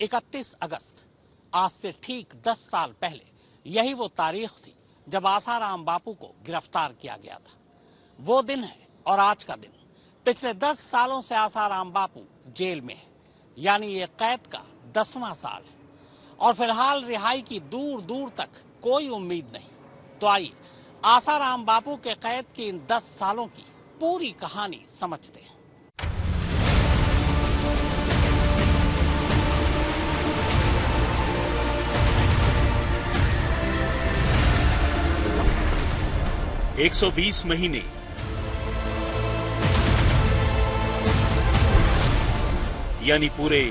31 अगस्त, आज से ठीक 10 साल पहले यही वो तारीख थी जब आसाराम बापू को गिरफ्तार किया गया था। वो दिन है और आज का दिन। पिछले 10 सालों से आसाराम बापू जेल में है, यानी ये कैद का 10वां साल है और फिलहाल रिहाई की दूर दूर तक कोई उम्मीद नहीं। तो आइए आसाराम बापू के कैद के इन 10 सालों की पूरी कहानी समझते हैं। एक 120 महीने, यानी पूरे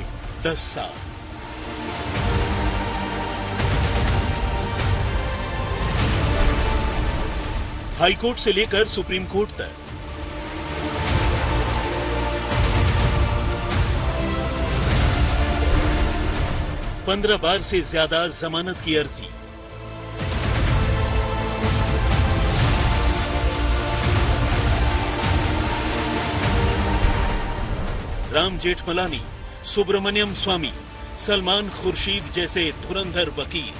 10 साल। हाईकोर्ट से लेकर सुप्रीम कोर्ट तक, पंद्रह बार से ज्यादा जमानत की अर्जी, राम जेठमलानी, सुब्रमण्यम स्वामी, सलमान खुर्शीद जैसे धुरंधर वकील,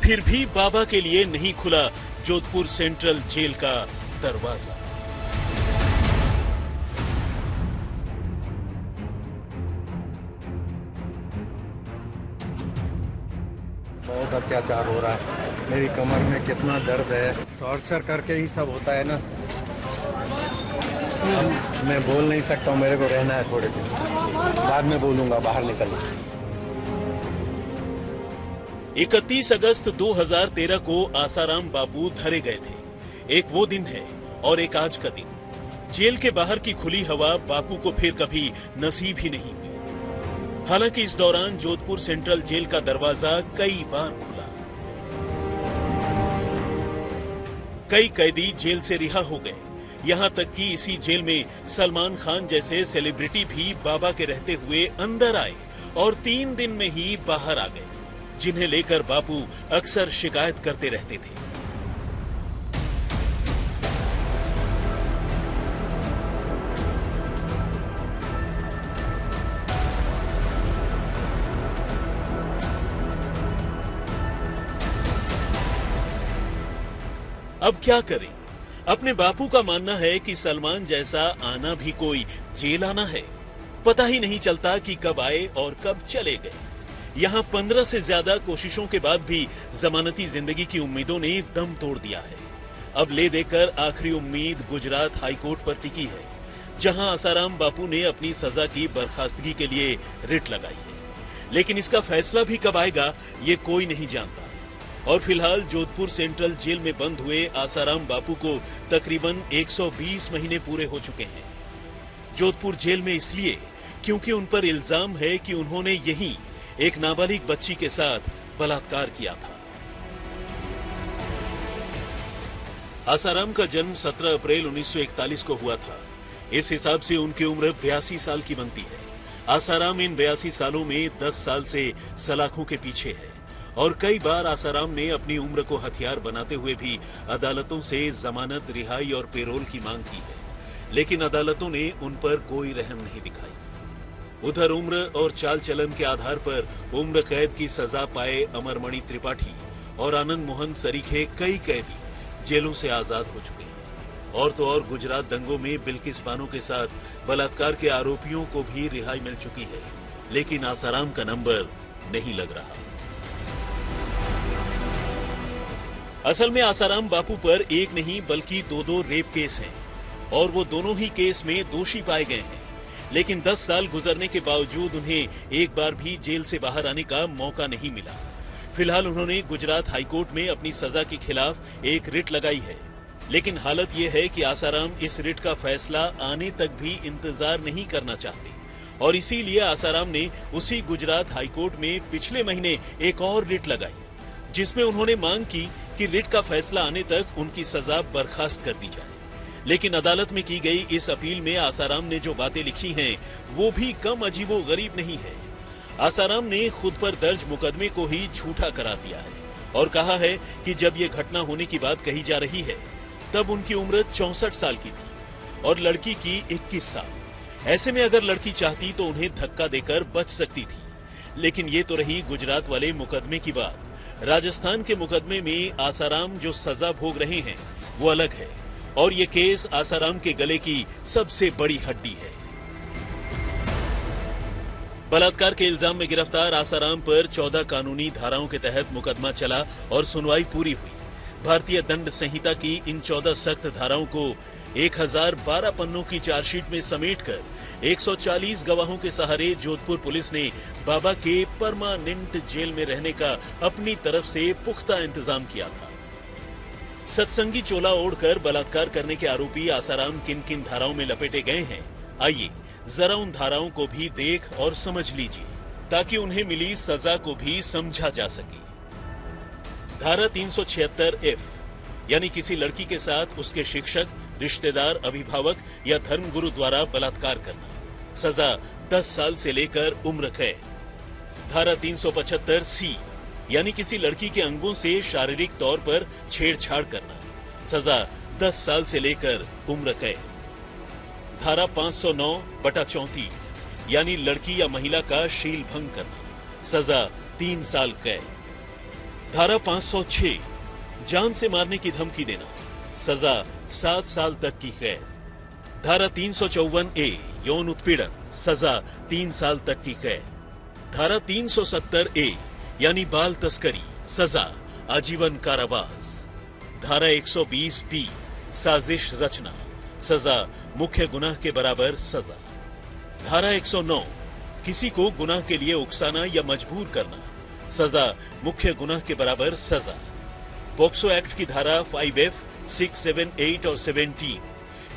फिर भी बाबा के लिए नहीं खुला जोधपुर सेंट्रल जेल का दरवाजा। बहुत अत्याचार हो रहा है, मेरी कमर में कितना दर्द है, टॉर्चर करके ही सब होता है ना। मैं बोल नहीं सकता हूँ, मेरे को रहना है थोड़े दिन, बाद में बोलूंगा, बाहर निकल। 31 अगस्त 2013 को आसाराम बापू धरे गए थे। एक वो दिन है और एक आज का दिन। जेल के बाहर की खुली हवा बापू को फिर कभी नसीब ही नहीं हुई। हालांकि इस दौरान जोधपुर सेंट्रल जेल का दरवाजा कई बार खुला। कई कैदी जेल से रिहा हो गए। यहां तक कि इसी जेल में सलमान खान जैसे सेलिब्रिटी भी बाबा के रहते हुए अंदर आए और 3 दिन में ही बाहर आ गए, जिन्हें लेकर बापू अक्सर शिकायत करते रहते थे। अब क्या करें? अपने बापू का मानना है कि सलमान जैसा आना भी कोई जेल आना है। पता ही नहीं चलता कि कब आए और कब चले गए। यहाँ 15 से ज्यादा कोशिशों के बाद भी जमानती जिंदगी की उम्मीदों ने दम तोड़ दिया है। अब ले देकर आखिरी उम्मीद गुजरात हाईकोर्ट पर टिकी है, जहां आसाराम बापू ने अपनी सजा की बर्खास्तगी के लिए रिट लगाई है। लेकिन इसका फैसला भी कब आएगा ये कोई नहीं जानता। और फिलहाल जोधपुर सेंट्रल जेल में बंद हुए आसाराम बापू को तकरीबन 120 महीने पूरे हो चुके हैं। जोधपुर जेल में इसलिए क्योंकि उन पर इल्जाम है कि उन्होंने यहीं एक नाबालिग बच्ची के साथ बलात्कार किया था। आसाराम का जन्म 17 अप्रैल 1941 को हुआ था। इस हिसाब से उनकी उम्र 82 साल की बनती है। आसाराम इन 82 सालों में 10 साल से सलाखों के पीछे है और कई बार आसाराम ने अपनी उम्र को हथियार बनाते हुए भी अदालतों से जमानत, रिहाई और पेरोल की मांग की है, लेकिन अदालतों ने उन पर कोई रहम नहीं दिखाई। उधर उम्र और चाल चलन के आधार पर उम्र कैद की सजा पाए अमरमणि त्रिपाठी और आनंद मोहन सरीखे कई कैदी जेलों से आजाद हो चुके हैं। और तो और गुजरात दंगों में बिल्किस बानो के साथ बलात्कार के आरोपियों को भी रिहाई मिल चुकी है, लेकिन आसाराम का नंबर नहीं लग रहा। असल में आसाराम बापू पर एक नहीं बल्कि 2 रेप केस हैं और वो दोनों ही केस में दोषी पाए गए हैं। लेकिन 10 साल गुजरने के बावजूद उन्हें एक बार भी जेल से बाहर आने का मौका नहीं मिला। फिलहाल उन्होंने गुजरात हाईकोर्ट में अपनी सजा के खिलाफ एक रिट लगाई है, लेकिन हालत यह है कि आसाराम इस रिट का फैसला आने तक भी इंतजार नहीं करना चाहते और इसीलिए आसाराम ने उसी गुजरात हाईकोर्ट में पिछले महीने एक और रिट लगाई, जिसमें उन्होंने मांग की कि रिट का फैसला आने तक उनकी सजा बर्खास्त कर दी जाए। लेकिन अदालत में की गई इस अपील में आसाराम ने जो बातें लिखी हैं वो भी कम अजीबोगरीब नहीं है। आसाराम ने खुद पर दर्ज मुकदमे को ही झूठा करार दिया है और कहा है कि जब ये घटना होने की बात कही जा रही है तब उनकी उम्र 64 साल की थी और लड़की की 21 साल। ऐसे में अगर लड़की चाहती तो उन्हें धक्का देकर बच सकती थी। लेकिन ये तो रही गुजरात वाले मुकदमे की बात। राजस्थान के मुकदमे में आसाराम जो सजा भोग रहे हैं वो अलग है और ये केस आसाराम के गले की सबसे बड़ी हड्डी है। बलात्कार के इल्जाम में गिरफ्तार आसाराम पर 14 कानूनी धाराओं के तहत मुकदमा चला और सुनवाई पूरी हुई। भारतीय दंड संहिता की इन 14 सख्त धाराओं को 1012 पन्नों की चार्जशीट में समेटकर 140 गवाहों के सहारे जोधपुर पुलिस ने बाबा के परमानेंट जेल में रहने का अपनी तरफ से पुख्ता इंतजाम किया था। सत्संगी चोला ओढ़कर बलात्कार करने के आरोपी आसाराम किन किन धाराओं में लपेटे गए हैं, आइए जरा उन धाराओं को भी देख और समझ लीजिए ताकि उन्हें मिली सजा को भी समझा जा सके। धारा 376F यानी किसी लड़की के साथ उसके शिक्षक, रिश्तेदार, अभिभावक या धर्मगुरु द्वारा बलात्कार करना, सजा 10 साल से लेकर उम्र कैद। धारा 375C यानी किसी लड़की के अंगों से शारीरिक तौर पर छेड़छाड़ करना, सजा 10 साल से लेकर उम्र कैद। धारा 509/34 यानी लड़की या महिला का शील भंग करना, सजा 3 साल कैद। धारा 506 जान से मारने की धमकी देना, सजा 7 साल तक की कैद। धारा 354A यौन उत्पीड़न, सजा 3 साल तक की कैद। धारा 370A यानी बाल तस्करी, सजा आजीवन कारावास। धारा 120B साजिश रचना, सजा मुख्य गुनाह के बराबर सजा। धारा 109 किसी को गुनाह के लिए उकसाना या मजबूर करना, सजा मुख्य गुनाह के बराबर सजा। पॉक्सो एक्ट की धारा 5F, 6, 7, 8 और 17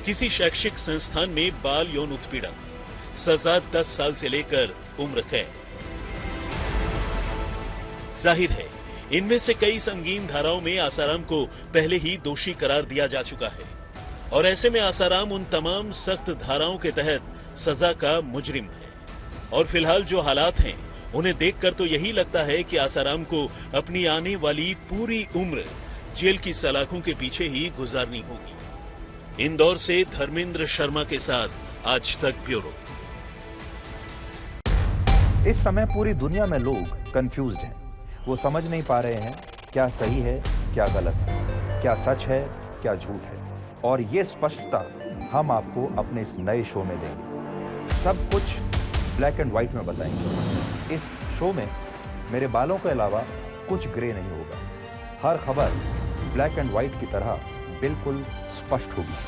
किसी शैक्षिक संस्थान में बाल यौन उत्पीड़न, सजा 10 साल से लेकर उम्र कैद। जाहिर है इनमें से कई संगीन धाराओं में आसाराम को पहले ही दोषी करार दिया जा चुका है और ऐसे में आसाराम उन तमाम सख्त धाराओं के तहत सजा का मुजरिम है। और फिलहाल जो हालात हैं उन्हें देखकर तो यही लगता है कि आसाराम को अपनी आने वाली पूरी उम्र जेल की सलाखों के पीछे ही गुजारनी होगी। इंदौर से धर्मेंद्र शर्मा के साथ आज तक ब्यूरो। इस समय पूरी दुनिया में लोग कंफ्यूज्ड हैं। वो समझ नहीं पा रहे हैं क्या सही है, क्या गलत है, क्या सच है, क्या झूठ है। और ये स्पष्टता हम आपको अपने इस नए शो में देंगे। सब कुछ ब्लैक एंड व्हाइट में बताएंगे। इस शो में मेरे बालों के अलावा कुछ ग्रे नहीं होगा। हर खबर ब्लैक एंड व्हाइट की तरह बिल्कुल स्पष्ट होगी।